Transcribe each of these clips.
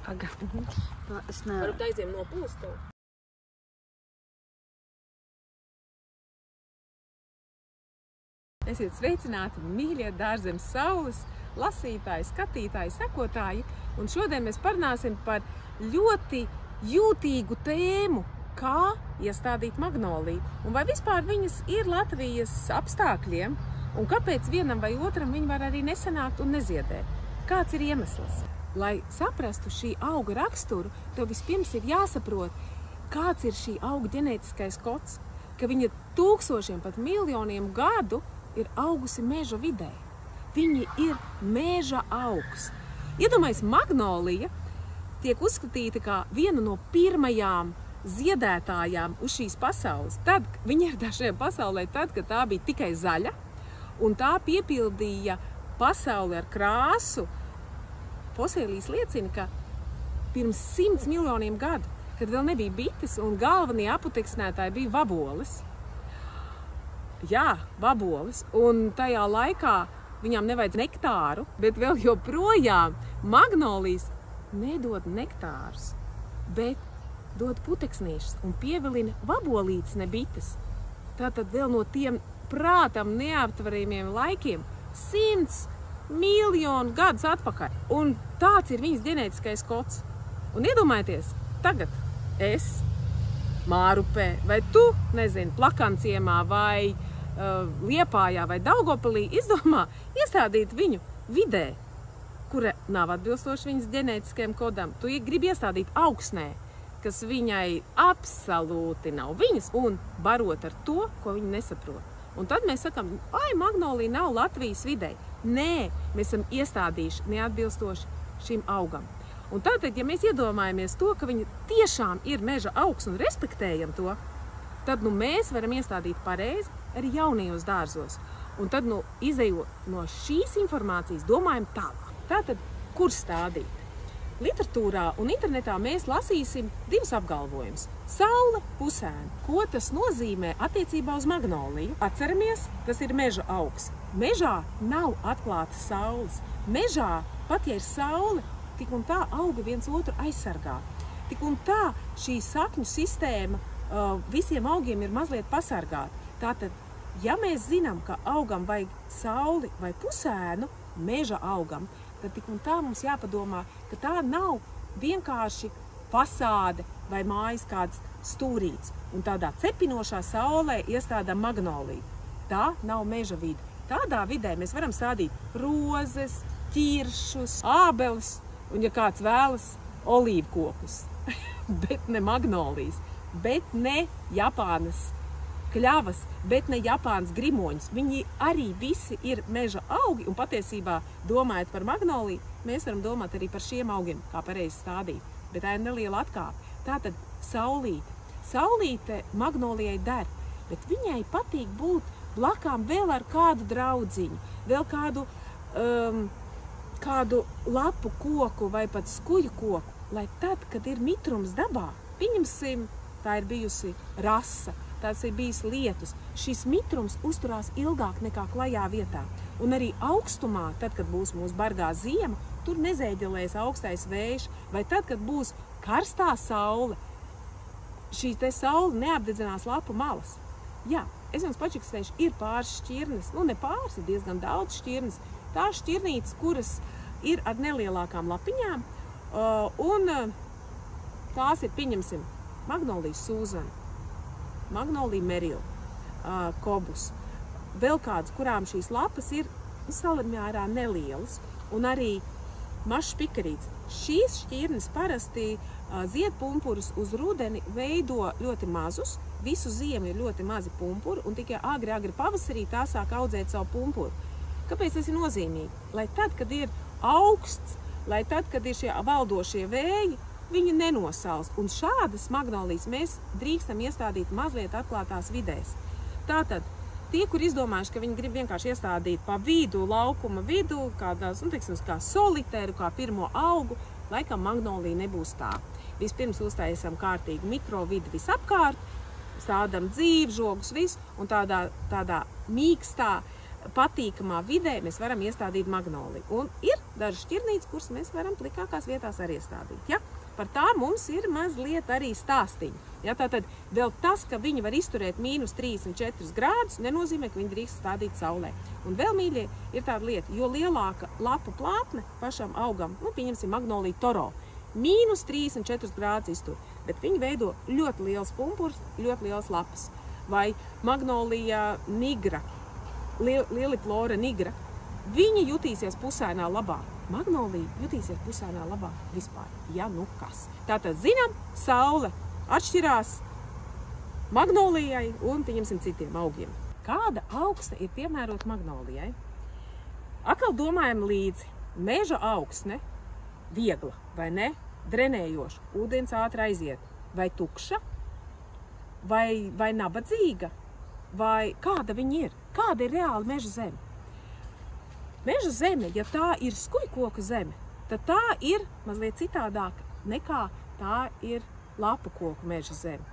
Aga. Es nevaru. Varbūt aiziem nopūst to. Esiet sveicināti, mīļie Dārzemes saules lasītāji, skatītāji, sekotāji. Un šodien mēs parunāsim par ļoti jūtīgu tēmu, kā iestādīt magnoliju. Un vai vispār viņas ir Latvijas apstākļiem, un kāpēc vienam vai otram viņi var arī nesanākt un neziedēt. Kāds ir iemesls? Lai saprastu šī auga raksturu, tev vispirms ir jāsaprot, kāds ir šī auga ģenētiskais kods, ka viņa tūkstošiem, pat miljoniem gadu ir augusi meža vidē. Viņi ir meža augs. Iedomājies, magnolija tiek uzskatīta kā viena no pirmajām ziedētājām uz šīs pasaules. Tad viņa ieradās šajā pasaulē tad, kad tā bija tikai zaļa, un tā piepildīja pasauli ar krāsu. Fosilijas liecina, ka pirms 100 miljoniem gadu, kad vēl nebija bites un galvenie apoteksnētāji bija vaboles. Jā, vaboles. Un tajā laikā viņām nevajadz nektāru, bet vēl joprojām magnolijas nedod nektārus, bet dod puteksnīšus un pievilina vabolītes, ne bites. Tātad vēl no tiem prātam neaptverījumiem laikiem 100 miljonu gadus atpakaļ. Un tāds ir viņas ģenētiskais kods. Un iedomājieties, tagad es Mārupē, vai tu, nezinu, Plakanciemā, vai Liepājā, vai Daugavpilī izdomā iestādīt viņu vidē, kura nav atbilstoši viņas ģenētiskajam kodam. Tu gribi iestādīt augsnē, kas viņai absolūti nav viņas, un barot ar to, ko viņa nesaprot. Un tad mēs sakam, ai, magnolija nav Latvijas vidē. Nē, mēs esam iestādījuši neatbilstoši šim augam. Un tātad, ja mēs iedomājamies to, ka viņa tiešām ir meža augs un respektējam to, tad mēs varam iestādīt pareizi arī jaunajos dārzos. Un tad, izejot no šīs informācijas, domājam tālāk. Tātad, kur stādīt? Literatūrā un internetā mēs lasīsim divus apgalvojumus. Saule, pusēna. Ko tas nozīmē attiecībā uz magnoliju? Atceramies, tas ir meža augs. Mežā nav atklātas saules. Mežā, pat ja ir saule, tik un tā auga viens otru aizsargā. Tik un tā šī sakņu sistēma visiem augiem ir mazliet pasargāta. Tātad, ja mēs zinām, ka augam vajag sauli vai pusēnu, meža augam, tad tik un tā mums jāpadomā, ka tā nav vienkārši fasāde vai mājas kāds stūrīts. Un tādā cepinošā saulē iestādām magnoliju. Tā nav meža vide. Tādā vidē mēs varam stādīt rozes, ķiršus, ābeles un, ja kāds vēlas, olīvkokus. Bet ne magnolijas, bet ne Japānas kļavas, bet ne Japānas grimoņus. Viņi arī visi ir meža augi, un patiesībā, domājot par magnoliju, mēs varam domāt arī par šiem augiem, kā pareizi stādīt. Bet tā ir neliela atkāpe. Tātad saulīte. Saulīte magnolijai der, bet viņai patīk būt blakām vēl ar kādu draudziņu, vēl kādu lapu koku vai pat skuju koku, lai tad, kad ir mitrums dabā, pieņemsim, tā ir bijusi rasa, tās ir bijis lietus, šis mitrums uzturās ilgāk nekā klajā vietā. Un arī augstumā, tad, kad būs mūsu bargā ziema, tur nezēģelēs augstais vējš, vai tad, kad būs karstā saule, šī te saule neapdedzinās lapu malas. Jā, es jums pačikstēšu, ir pāris šķirnes, ne pāris, ir diezgan daudz šķirnes. Tās šķirnītes, kuras ir ar nelielākām lapiņām, un tās ir, pieņemsim, magnolija Sūzana, magnolija Merila, kobus, vēl kādas, kurām šīs lapas ir salamjārā nelielas, un arī mažs pikarīts. Šīs šķirnes parasti ziedpumpurus uz rudeni veido ļoti mazus, visu ziemu ir ļoti mazi pumpuri, un tikai agri pavasarī tā sāk audzēt savu pumpuru. Kāpēc tas ir nozīmīgi? Lai tad, kad ir augsts, lai tad, kad ir šie valdošie vēji, viņi nenosalst. Un šādas magnolijas mēs drīkstam iestādīt mazliet atklātās vidēs. Tātad, tie, kur izdomājuši, ka viņi grib vienkārši iestādīt pa vidu, laukuma vidu, kādās, teiksim, kā solitēru, kā pirmo augu, laikam magnolija nebūs tā. Vispirms uztaisam kārtīgi mikrovidi visapkārt, stādam dzīvžogus visu, un tādā mīkstā, patīkamā vidē mēs varam iestādīt magnoliju. Un ir dažas šķirnītes, kuras mēs varam plikākās vietās arī iestādīt. Ja? Par tā mums ir mazliet arī stāstiņi. Ja? Tātad vēl tas, ka viņi var izturēt -34 grādus, nenozīmē, ka viņi drīkst stādīt saulē. Un vēl, mīļie, ir tāda lieta, jo lielāka lapu plātne pašam augam, pieņemsim Magnolija Toro, -34 grādus iztur, bet viņi veido ļoti liels pumpurs, ļoti liels lapas. Vai Magnolija Nigra, Liliflora Nigra, viņi jutīsies pusēnā labāk. Magnolija jutīsies pusēnā labāk vispār, ja nu kas. Tātad zinām, saule atšķirās Magnolijai un, pieņemsim, citiem augiem. Kāda augsne ir piemērota Magnolijai? Atkal domājam līdzi. Meža augsne, viegla, vai ne? Drenējoša, ūdens ātri aiziet. Vai tukša? Vai nabadzīga? Vai kāda viņa ir? Kāda ir reāli meža zeme? Meža zeme, ja tā ir skujkoku zeme, tad tā ir mazliet citādāka nekā tā ir lapu koku meža zeme.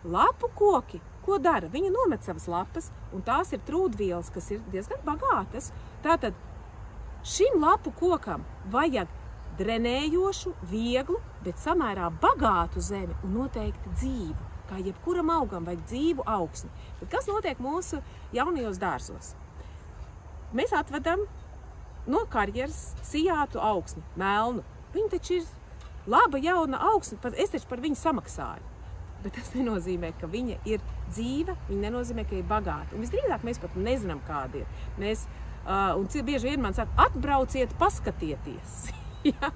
Lapu koki, ko dara? Viņi nomet savas lapas, un tās ir trūdvielas, kas ir diezgan bagātas. Tātad šim lapu kokam vajag drenējošu, vieglu, bet samērā bagātu zemi un noteikti dzīvu. Kā jebkuram augam vajag dzīvu augsni. Bet kas notiek mūsu jaunajos dārzos? Mēs atvedam no karjeras sijātu augsni, melnu. Viņa taču ir laba jauna augsne, es taču par viņu samaksāju. Bet tas nenozīmē, ka viņa ir dzīva, viņa nenozīmē, ka ir bagāta. Un visdrīzāk mēs pat nezinām, kāda ir. Un bieži vien man saka, atbrauciet, paskatieties. Ja?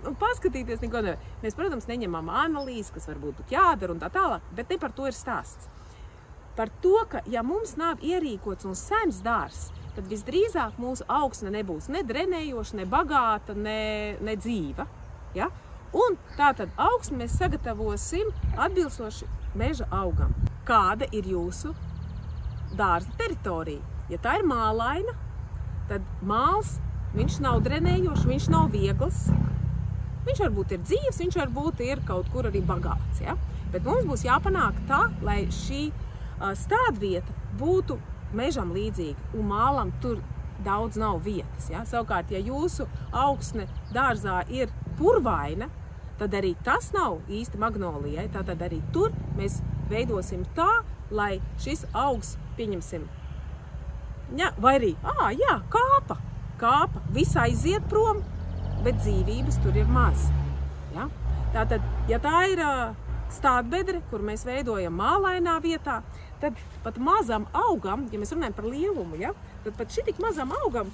Un paskatīties neko nevar. Mēs, protams, neņemam analīzi, kas varbūt būtu jādara un tā tālāk, bet ne par to ir stāsts. Par to, ka ja mums nav ierīkots un sens dārs, tad visdrīzāk mūsu augsne nebūs ne drenējoša, ne bagāta, ne dzīva. Ja? Un tātad augsni mēs sagatavosim atbilstoši meža augam. Kāda ir jūsu dārza teritorija? Ja tā ir mālaina, tad māls, viņš nav drenējošs, viņš nav viegls. Viņš varbūt ir dzīves, viņš varbūt ir kaut kur arī bagāts. Ja? Bet mums būs jāpanāk tā, lai šī stādvieta būtu mežam līdzīga, un mālam tur daudz nav vietas. Ja? Savukārt, ja jūsu augsne dārzā ir purvaina, tad arī tas nav īsti Magnolijai. Tātad arī tur mēs veidosim tā, lai šis augs, pieņemsim, vai arī, kāpa, viss aiziet prom, bet dzīvības tur ir maz. Ja? Tātad, ja tā ir stādbedre, kur mēs veidojam mālainā vietā, tad pat mazam augam, ja mēs runājam par lielumu, ja, tad pat šitik mazam augam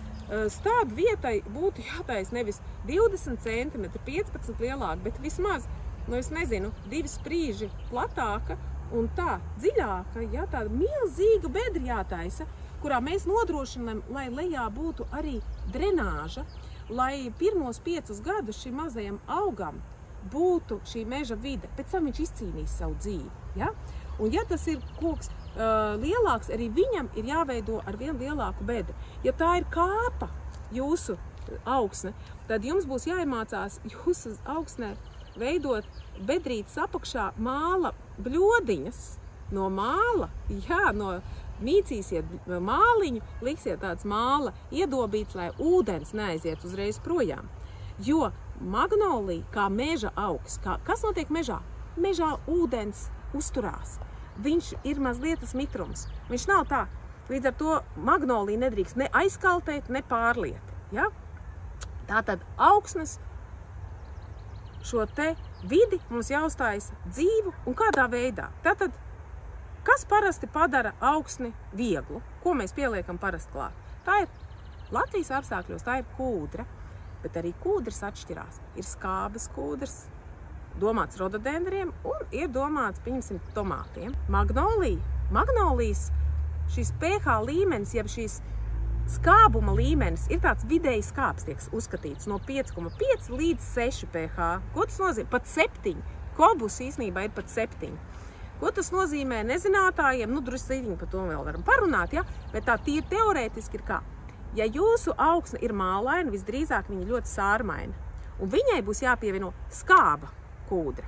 stādu vietai būtu jātais nevis 20 cm, 15 lielāk, bet vismaz, es nezinu, 2 sprīži platāka un tā dziļāka, ja, tāda milzīga bedra jātaisa, kurā mēs nodrošinām, lai lejā būtu arī drenāža, lai pirmos 5 gadus šim mazajam augam būtu šī meža vide, pēc tam viņš izcīnīs savu dzīvi. Ja? Un ja tas ir koks lielāks, arī viņam ir jāveido ar vien lielāku bedru. Ja tā ir kāpa jūsu augsne, tad jums būs jāiemācās jūsu augsnē veidot bedrītes apakšā māla bļodiņas no māla, mīcīsiet māliņu, liksiet tāds māla iedobīts, lai ūdens neaiziet uzreiz projām. Jo Magnolija, kā meža augs, kas notiek mežā? Mežā ūdens uzturās. Viņš ir mazliet mitrums. Viņš nav tā. Līdz ar to Magnolija nedrīkst ne aizkaltēt, ne pārliet. Ja? Tātad augsnes šo te vidi mums jāuzstājas dzīvu un kādā veidā. Tātad, kas parasti padara augsni vieglu? Ko mēs pieliekam parasti klāt? Tā ir Latvijas apstākļos, tā ir kūdra, bet arī kūdras atšķirās. Ir skābes kūdras, domāts rododendriem un ir domāts, pieņemsim, tomātiem. Magnolijas šis pH līmenis, jeb šīs skābuma līmenis ir tāds vidēji skābs, tiek uzskatīts no 5,5 līdz 6 pH. Ko tas nozīmē? Pat 7. Kobus īsnībā ir pat 7. Ko tas nozīmē nezinātājiem? Drusciņi par to vēl varam parunāt, ja? Bet tā tīri teorētiski ir kā? Ja jūsu augsne ir mālaina, visdrīzāk viņa ļoti sārmaina. Un viņai būs jāpievieno skāba kūdra.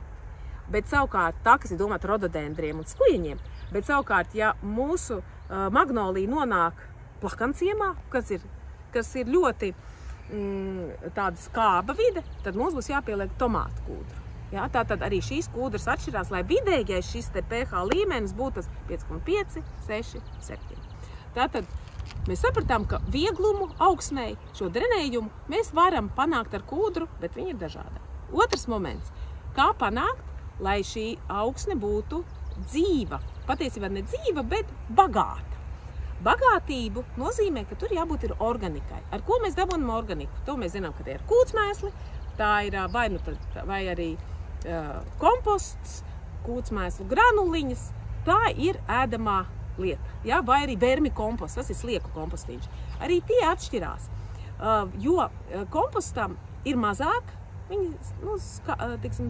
Bet savukārt tā, kas ir domāta rododendriem un skujiņiem, bet savukārt, ja mūsu magnolija nonāk plakanciemā, kas ir ļoti tāda skāba vide, tad mums būs jāpieliek tomātu kūdru. Ja? Tātad arī šīs kūdras atšķirās, lai vidējais šis te pH līmenis būtu 5,5, 6, 7. Tātad mēs sapratām, ka vieglumu, augsnei, šo drenējumu mēs varam panākt ar kūdru, bet viņi ir dažādi. Otrs moments, kā panākt, lai šī augsne būtu dzīva. Patiesībā ne dzīva, bet bagāta. Bagātību nozīmē, ka tur jābūt ir organikai. Ar ko mēs dabūnam organiku? To mēs zinām, ka tie ir kūtsmēsli, tā ir vai arī komposts, kūtsmēslu granuliņas. Tā ir ēdamā lieta, ja? Vai arī vermi komposts, tas ir slieku kompostiņš. Arī tie atšķirās, jo kompostam ir mazāk,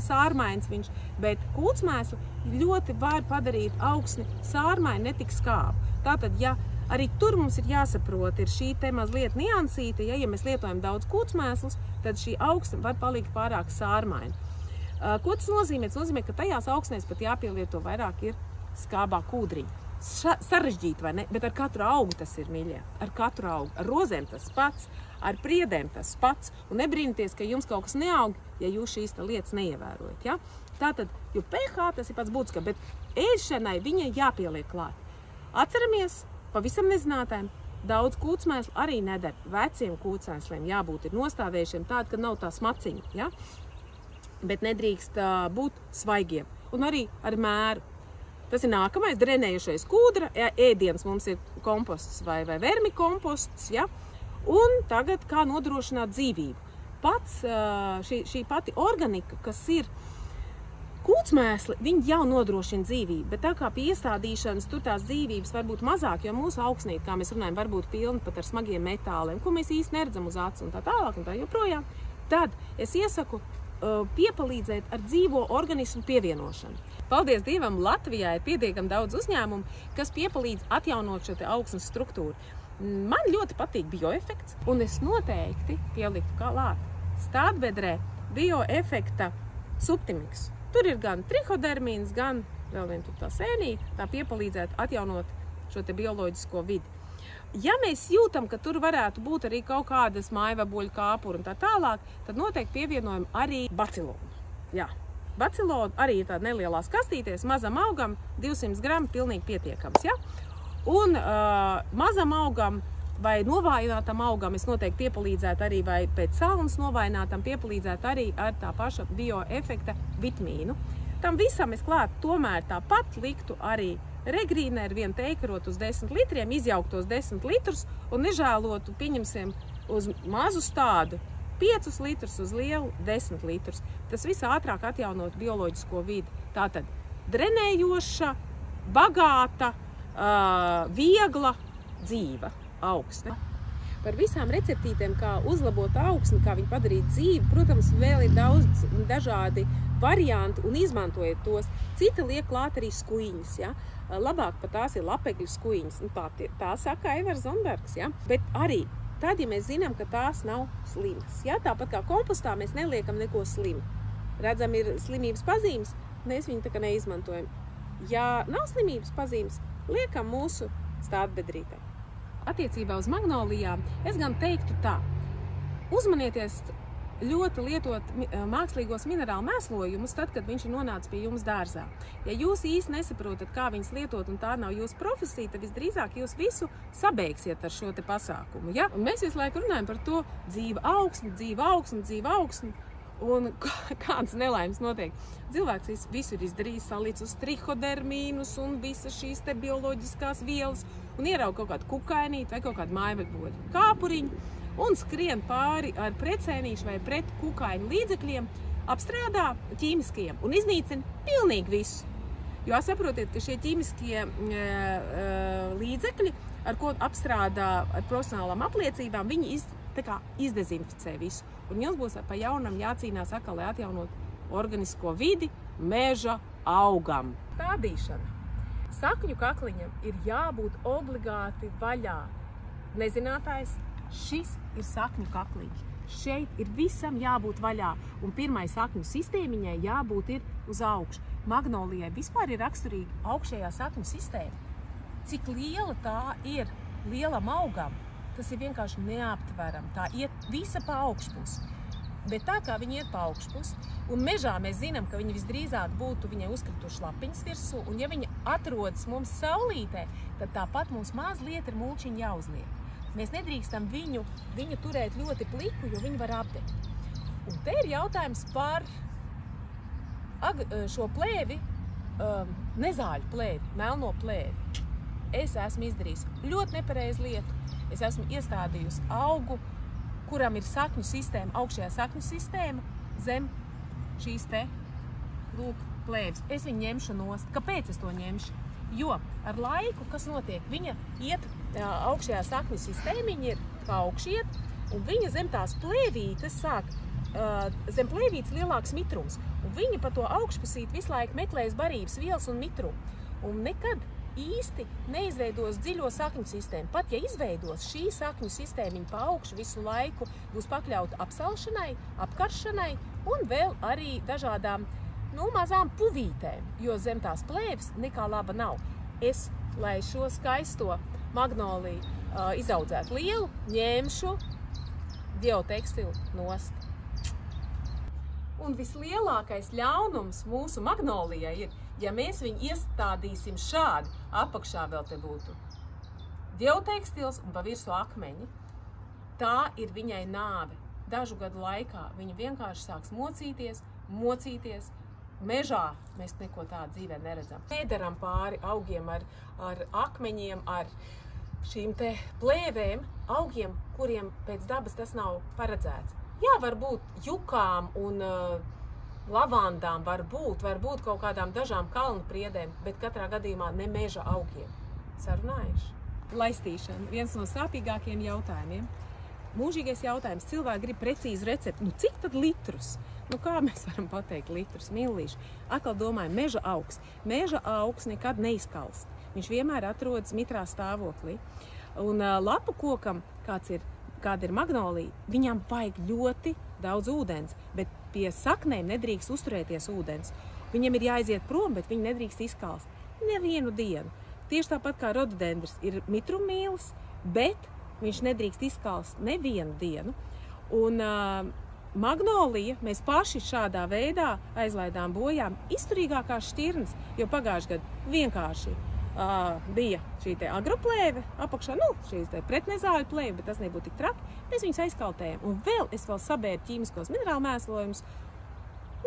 sārmains viņš, bet kūtsmēslu ļoti var padarīt augsni sārmaini, netik skābu. Tātad, ja arī tur mums ir jāsaprot, ir šī te mazliet niansīte, ja mēs lietojam daudz kūtsmēslus, tad šī augsne var palikt pārāk sārmaini. Ko tas nozīmē? Tas nozīmē, ka tajās augsnēs pat jāpielieto vairāk ir skābā kūdriņa. Sarežģīti, vai ne? Bet ar katru augu tas ir, mīļie. Ar katru augu. Ar rozēm tas pats, ar priedēm tas pats. Un nebrīnieties, ka jums kaut kas neaug, ja jūs šīs lietas neievērojat. Ja? Tātad, jo pH tas ir pats būtiskā, bet ēšanai viņai jāpieliek klāt. Atceramies, pavisam nezinātājiem, daudz kūtsmēslu arī neder. Veciem kūtsmēsliem jābūt ir nostāvējušiem tādi, ka nav tā smaciņa. Ja? Bet nedrīkst būt svaigiem. Un arī ar mēru. Tas ir nākamais drenējušais kūdra. Ēdiens mums ir komposts vai vermi komposts. Ja? Un tagad kā nodrošināt dzīvību. Pats šī pati organika, kas ir kūtsmēsli, viņi jau nodrošina dzīvību, bet tā kā pie iestādīšanas tur tās dzīvības var būt mazāk, jo mūsu augsnīte, kā mēs runājam, var būt pilna pat ar smagiem metāliem, ko mēs īsti neredzam uz acu un tā tālāk un tā joprojām. Tad es iesaku piepalīdzēt ar dzīvo organismu pievienošanu. Paldies Dievam, Latvijā ir pietiekami daudz uzņēmumu, kas piepalīdz atjaunot šo te augsnes struktūru. Man ļoti patīk bioefekts, un es noteikti pieliktu klāt stādbedrē bioefekta subtimix. Tur ir gan trihodermīns, gan vēl vien tur tā sēnīte, tā piepalīdzēt atjaunot šo te bioloģisko vidi. Ja mēs jūtam, ka tur varētu būt arī kaut kādas mājvaboļu kāpuri un tā tālāk, tad noteikti pievienojam arī bacilonu. Jā, bacilonu arī ir tāda nelielās kastītēs, mazam augam 200 gramu pilnīgi pietiekams. Ja? Un mazam augam vai novājinātam augam es noteikti piepalīdzētu arī, vai pēc saunas novājinātam piepalīdzētu arī ar tā paša bioefekta vitamīnu. Tam visam es klāt tomēr tāpat liktu arī regrīneru vienu teikarot uz 10 litriem, izjauktos 10 litrus un nežēlotu, pieņemsim, uz mazu stādu 5 litrus, uz lielu 10 litrus. Tas viss ātrāk atjaunot bioloģisko vidi. Tātad drenējoša, bagāta, viegla, dzīva augsne. Par visām receptītēm, kā uzlabot augsni, kā viņu padarīt dzīvi, protams, vēl ir daudz dažādi varianti un izmantojiet tos. Cita liek klāt arī skuiņas, ja? Labāk pat tās ir lapekļu skuiņas. Tā saka Aivars Zondbergs, ja? Bet arī tad, ja mēs zinām, ka tās nav slimas. Ja? Tāpat kā kompostā mēs neliekam neko slimu. Redzam, ir slimības pazīmes, mēs viņu tā kā neizmantojam. Ja nav slimības pazīmes, liekam mūsu stādbedrītē. Attiecībā uz magnolijām es gan teiktu tā. Uzmanieties ļoti lietot mākslīgos minerālu mēslojumus tad, kad viņš ir nonācis pie jums dārzā. Ja jūs īsti nesaprotat, kā viņus lietot un tā nav jūsu profesija, tad visdrīzāk jūs visu sabeigsiet ar šo te pasākumu. Ja? Un mēs visu laiku runājam par to dzīva augsni, dzīva augsni, dzīva augsni. Un kāds nelaimes notiek. Cilvēks visu ir izdarījis, salīdz uz trihodermīnus un visas šīs te bioloģiskās vielas un ieraug kaut kādu kukainīti vai kaut kādu mājvaboļu kāpuriņu un skrien pāri ar precēnīšu vai pret kukaiņu līdzekļiem, apstrādā ķīmiskajiem un iznīcina pilnīgi visu. Jo saprotiet, ka šie ķīmiskie līdzekļi, ar ko apstrādā ar profesionālām apliecībām, viņi izdezinficē visu. Un jums būs pa jaunam jācīnās atkal, lai atjaunot organisko vidi meža augam. Stādīšana. Sakņu kakliņam ir jābūt obligāti vaļā. Nezinātājs, šis ir sakņu kakliņš. Šeit ir visam jābūt vaļā. Un pirmai sakņu sistēmiņai jābūt ir uz augšu. Magnolijai vispār ir raksturīga augšējā sakņu sistēma. Cik liela tā ir lielam augam, tas ir vienkārši neaptverami. Tā iet visa pa augšpusi. Bet tā kā viņi iet pa augšpusi, un mežā mēs zinām, ka viņi visdrīzāk būtu viņai uzkrituši lapiņas virsū, un ja viņa atrodas mums saulītē, tad tāpat mums mazliet ir mulčiņi jāuzliek. Mēs nedrīkstam viņu turēt ļoti pliku, jo viņi var apdegt. Un te ir jautājums par šo plēvi, nezāļu plēvi, melno plēvi. Es esmu izdarījis ļoti nepareizu lietu. Es esmu iestādījusi augu, kuram ir sakņu sistēma, augšējā sakņu sistēma, zem šīs te, lūk, plēvis. Es viņu ņemšu nost. Kāpēc es to ņemšu? Jo ar laiku, kas notiek, viņa iet augšējā sakņu sistēmiņa ir kā augšiet, un viņa zem tās plēvītes sāk, zem plēvītes lielāks mitrums. Un viņa pa to augšpusīt visu laiku meklēs barības vielas un mitrumu. Un nekad īsti neizveidos dziļo sakņu sistēmu. Pat ja izveidos, šī sakņu sistēmiņa pa augšu visu laiku būs pakļauta apsalšanai, apkaršanai un vēl arī dažādām, mazām puvītēm, jo zem tās plēves nekā laba nav. Es, lai šo skaisto magnoliju izaudzētu lielu, ņemšu geotekstilu nost. Un vislielākais ļaunums mūsu magnolijai ir, ja mēs viņu iestādīsim šādi, apakšā vēl te būtu geotekstils un pa virsmu akmeņi, tā ir viņai nāve. Dažu gadu laikā viņa vienkārši sāks mocīties. Mežā mēs neko tādu dzīvē neredzam. Nedaram pāri augiem ar akmeņiem, ar šīm te plēvēm, augiem, kuriem pēc dabas tas nav paredzēts. Jā, varbūt jukām un lavandām varbūt kaut kādām dažām kalnu priedēm, bet katrā gadījumā ne meža augiem. Sarunājuši? Laistīšana. Viens no sāpīgākajiem jautājumiem. Mūžīgais jautājums. Cilvēki grib precīzu recepti. Cik tad litrus? Kā mēs varam pateikt litrus, millīši? Atkal domājam, meža augs. Meža augs nekad neizkalst. Viņš vienmēr atrodas mitrā stāvoklī. Un lapu kokam, kāda ir magnolija, viņam vajag ļoti daudz ūdens, bet pie saknēm nedrīkst uzturēties ūdens. Viņam ir jāiziet prom, bet viņi nedrīkst izkalst nevienu dienu. Tieši tāpat kā rododendrs ir mitrummīlis, bet viņš nedrīkst izkalst nevienu dienu. Un magnolija mēs paši šādā veidā aizlaidām bojām izturīgākās šķirnes, jo pagājušajā gadā vienkārši bija šī te agroplēve apakšā, šīs te pretnezāļu plēve, bet tas nebūtu tik traki. Mēs viņus aizkaltējam. Un vēl sabēru ķīmiskos minerālu mēslojumus.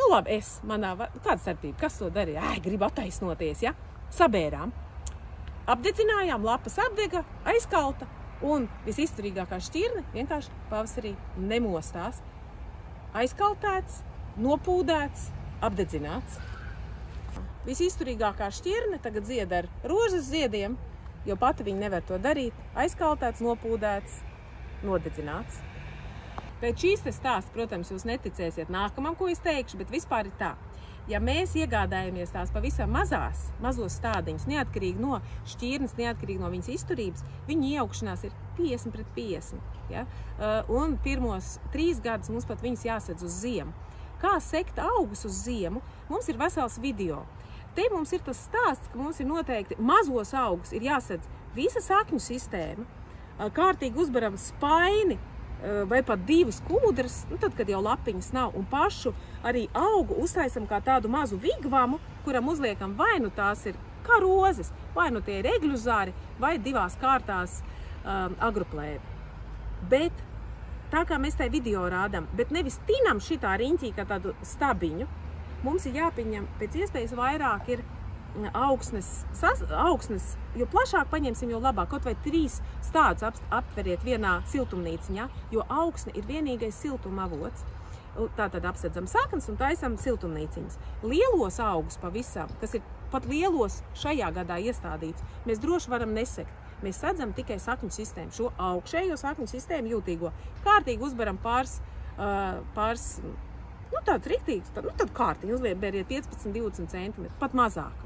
Labi, kāda starpība? Kas to darīja? Gribu attaisnoties, ja? Sabērām. Apdedzinājām, lapas apdega, aizkalta. Un visizturīgākā šķirne vienkārši pavasarī nemostās. Aizkaltēts, nopūdēts, apdedzināts. Visizturīgākā šķirne tagad zied ar rožas ziediem, jo pati viņa nevar to darīt. Aizkaltēts, nopūdēts, nodedzināts. Pēc šīs te stāsts, protams, jūs neticēsiet nākamam, ko es teikšu, bet vispār ir tā. Ja mēs iegādājamies tās pavisam mazos stādiņus, neatkarīgi no šķirnes, neatkarīgi no viņas izturības, viņa ieaugšanās ir 50/50. Ja? Un pirmos 3 gadus mums pat viņas jāsedz uz ziemu. Kā sekt augus uz ziemu, mums ir vesels video. Te mums ir tas stāsts, ka mums ir noteikti mazos augus ir jāsedz visa sakņu sistēma, kārtīgi uzbaram spaini vai pat 2 kūdras, tad, kad jau lapiņas nav, un pašu arī augu uztaisam kā tādu mazu vigvamu, kuram uzliekam vai nu tās ir kā rozes, vai nu tie ir egļuzāri, vai 2 kārtās agroplēvi. Bet tā kā mēs tajā video rādām, bet nevis tinam šitā riņķī kā tādu stabiņu, mums ir jāpieņem pēc iespējas vairāk ir augsnes, jo plašāk paņemsim, jo labāk. Kaut vai 3 stādus aptveriet vienā siltumnīciņā, jo augsne ir vienīgais siltuma avots. Tātad apsedzam saknes un taisam siltumnīciņas. Lielos augus pavisam, kas ir pat lielos šajā gadā iestādīts, mēs droši varam nesekt. Mēs sedzam tikai sakņu sistēmu, šo augšējo sakņu sistēmu jūtīgo. Kārtīgi uzbaram pāris tāds riktīgs, tad kārtīgi uzliebēriet 15-20 cm, pat mazāk.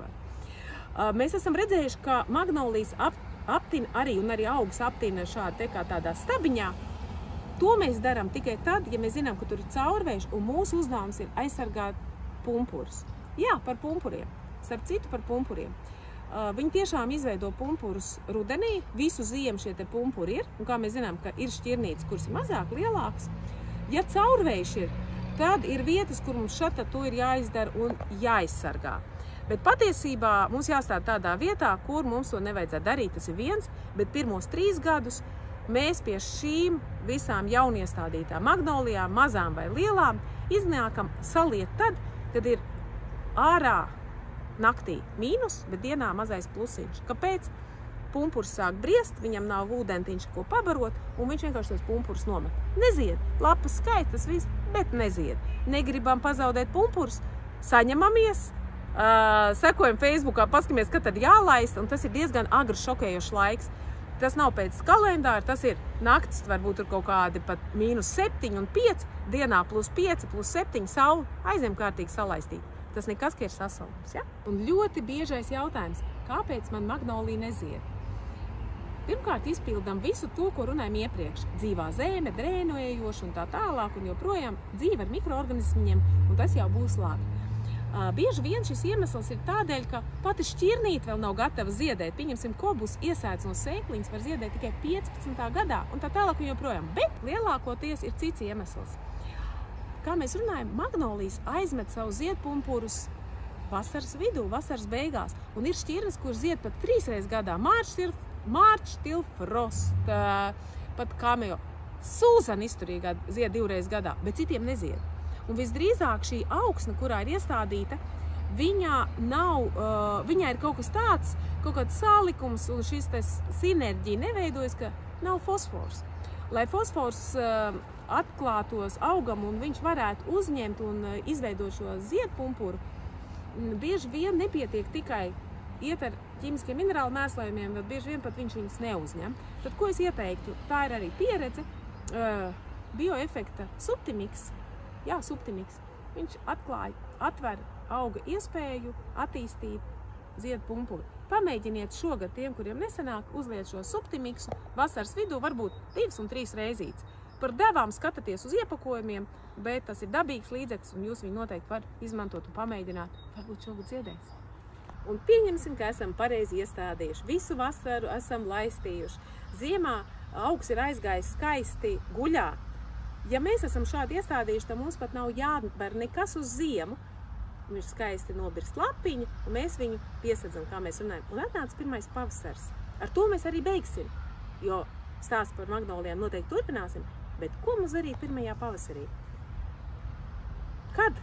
Mēs esam redzējuši, ka magnolijas aptina arī, un arī augus aptina šādi te kā tādā stabiņā. To mēs darām tikai tad, ja mēs zinām, ka tur ir caurvējš, un mūsu uzdevums ir aizsargāt pumpurus. Jā, par pumpuriem. Starp citu par pumpuriem. Viņi tiešām izveido pumpurus rudenī, visu ziemu šie te pumpuri ir, un kā mēs zinām, ka ir šķirnītes, kuras ir mazāk, lielākas. Ja caurvējš ir, tad ir vietas, kur mums šata to ir jāizdara un jāizsargā. Bet patiesībā mums jāstāv tādā vietā, kur mums to nevajadzētu darīt, tas ir viens, bet pirmos 3 gadus mēs pie šīm visām jauniestādītām magnolijām, mazām vai lielām, iznākam saliet tad, kad ir ārā naktī mīnus, bet dienā mazais plusiņš. Kāpēc? Pumpurs sāk briest, viņam nav ūdentiņš, ko pabarot, un viņš vienkārši tos pumpurus nomet. Nezied, lapas skaistas viss, bet nezied. Negribam pazaudēt pumpurus, saņemamies, sekojam Facebookā, paskamies, kad tad jālaist, un tas ir diezgan agrs šokējošs laiks. Tas nav pēc kalendāra, tas ir naktis, varbūt tur kaut kādi pat -7 un 5, dienā +5, +7, saule aizņem kārtīgi salaistīt. Tas nekas, ka ir sasalums, ja? Un ļoti biežais jautājums, kāpēc man magnolija nezied? Pirmkārt, izpildam visu to, ko runājam iepriekš. Dzīvā zeme, drēnojoša un tā tālāk, un joprojām dzīve ar mikroorganismiem, un tas jau būs labi. Bieži vien šis iemesls ir tādēļ, ka pati šķirnīte vēl nav gatava ziedēt. Pieņemsim, kobus iesēdz no sēkliņas var ziedēt tikai 15. gadā, un tā tālāk un joprojām. Bet lielākoties ir cits iemesls. Kā mēs runājam, magnolijas aizmet savu ziedpumpurus vasaras vidū, vasaras beigās. Un ir šķirnes, kuras zied pat 3 reizes gadā. March till frost, pat kameo. Sūzana izturīgā zied 2 reizes gadā, bet citiem nezied. Un visdrīzāk šī augsne, kurā ir iestādīta, viņā ir kaut kas tāds, kaut kāds salikums, un šis sinerģija neveidojas, ka nav fosfors. Lai fosfors atklātos augam un viņš varētu uzņemt un izveidot šo ziedpumpuru, bieži vien nepietiek tikai iet ar ķīmiskiem minerālu mēslojumiem, bet bieži vien pat viņš viņus neuzņem. Tad, ko es ieteiktu, tā ir arī pieredze, bioefekta subtimiks, jā, subtimiks, viņš atver auga iespēju attīstīt ziedpumpuru. Pamēģiniet šogad tiem, kuriem nesanāk, uzliet šo subtimiksu vasaras vidū, varbūt 2 un 3 reizītes. Par devām skatāties uz iepakojumiem, bet tas ir dabīgs līdzeklis, un jūs viņu noteikti var izmantot un pamēģināt. Varbūt šogad ziedēs. Un pieņemsim, ka esam pareizi iestādījuši. Visu vasaru esam laistījuši. Ziemā augs ir aizgājis skaisti guļā. Ja mēs esam šādi iestādījuši, tad mums pat nav jāber nekas uz ziemu. Viņš skaisti nobirst lapiņu, un mēs viņu piesadzam, kā mēs runājam. Un atnāca pirmais pavasars. Ar to mēs arī beigsim, jo stāsts par magnolijām noteikti turpināsim. Bet ko mums darīt pirmajā pavasarī? Kad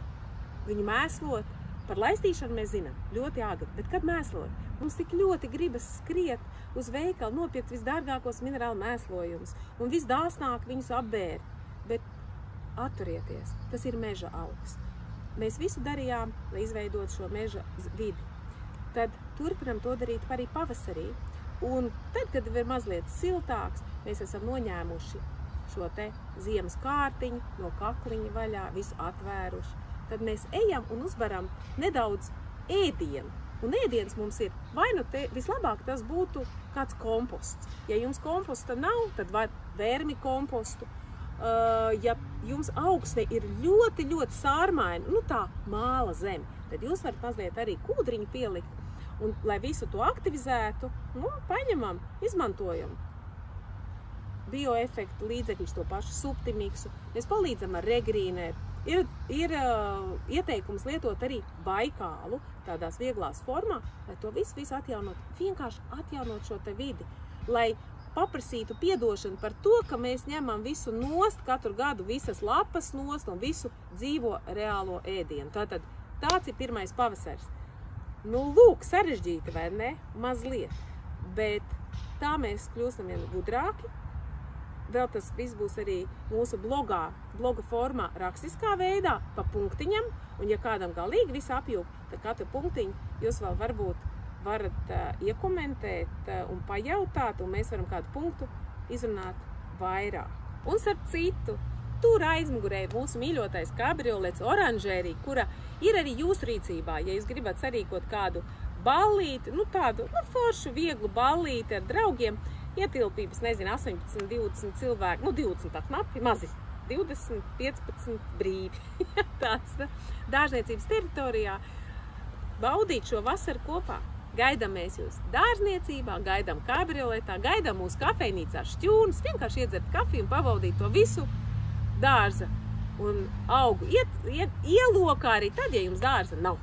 viņu mēslot? Par laistīšanu mēs zinām, ļoti agri, bet kad mēslot? Mums tik ļoti gribas skriet uz veikalu, nopirkt visdārgākos minerālu mēslojumus un visdāsnāk viņus apbērt. Bet atturieties, tas ir meža augs. Mēs visu darījām, lai izveidot šo meža vidi. Tad turpinam to darīt arī pavasarī. Un tad, kad ir mazliet siltāks, mēs esam noņēmuši šo te ziemas kārtiņu, no kakliņa vaļā, visu atvēruši. Tad mēs ejam un uzbaram nedaudz ēdienu. Un ēdiens mums ir, vai nu te vislabāk tas būtu kāds komposts. Ja jums komposta nav, tad var vermi kompostu. Ja jums augsne ir ļoti, ļoti sārmaina, nu tā māla zeme, tad jūs varat mazliet arī kūdriņu pielikt. Un, lai visu to aktivizētu, nu, paņemam, izmantojam bioefektu līdzekļus, to pašu subtimiksu. Mēs palīdzam ar regrīnēt. Ir ieteikums lietot arī baikālu tādās vieglās formā, lai to visu atjaunot, vienkārši atjaunot šo te vidi, lai paprasītu piedošanu par to, ka mēs ņemam visu nost, katru gadu visas lapas nost un visu dzīvo reālo ēdienu. Tātad tāds ir pirmais pavasars. Nu, lūk, sarežģīti, vai ne? Mazliet. Bet tā mēs kļūstam vien gudrāki. Vēl tas viss būs arī mūsu bloga formā rakstiskā veidā, pa punktiņam. Un ja kādam galīgi visu apjūk, tad katru punktiņu jūs vēl varbūt varat iekomentēt un pajautāt, un mēs varam kādu punktu izrunāt vairāk. Un starp citu, tur aizmugurē ir mūsu mīļotais kabriolets oranžērija, kura ir arī jūsu rīcībā. Ja jūs gribat sarīkot kādu ballīti, nu tādu foršu, vieglu ballīti ar draugiem, ietilpības, nezinu, 18, 20 cilvēki, nu 20 tā knapi, mazi, 20, 15 brīvi. Tāds dārzniecības teritorijā baudīt šo vasaru kopā. gaidām mēs jūs dārzniecībā, gaidām kabrioletā, gaidām mūsu kafejnīcā šķūnas, vienkārši iedzert kafiju un pavaudīt to visu dārza un augu ielokā arī tad, ja jums dārza nav.